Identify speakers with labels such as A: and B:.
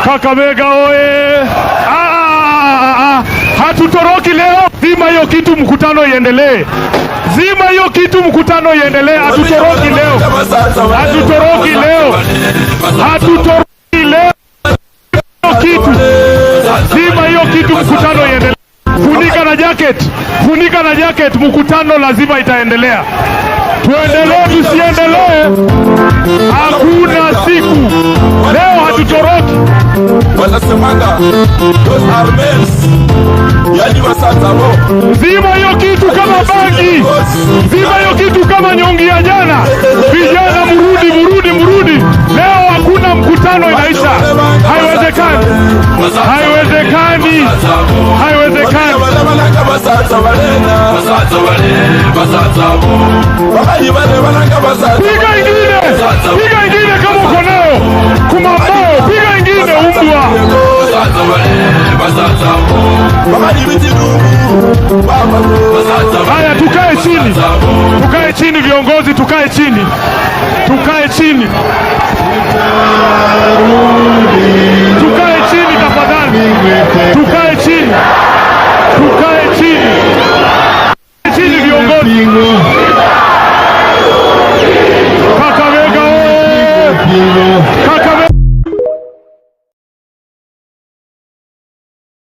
A: Kakamega oye! Hatutoroki leo. Zima hiyo kitu, mkutano iendelee. Zima hiyo kitu, mkutano iendelee. Hatutoroki leo. Hatutoroki leo. Hatutoroki leo. Kitu. Zima hiyo kitu, mkutano iendelee. Funika na jacket. Funika na jacket, mkutano lazima itaendelea. Tuendelee tusiendelee, hakuna siku. Leo hatutoroki.
B: Wanasemanga those are men. Yani wasatamo.
A: Zima hiyo kitu kama bangi. Zima hiyo kitu kama nyongi ya jana. Vijana murudi. Leo hakuna mkutano inaisha. Haiwezekani. Haiwezekani. Haiwezekani. Piga ingine. Piga ingine kama uko nayo. Kumambao, piga ingine umbwa. Haya, tukae chini. Tukae chini viongozi, tukae chini. Tukae chini. Tukae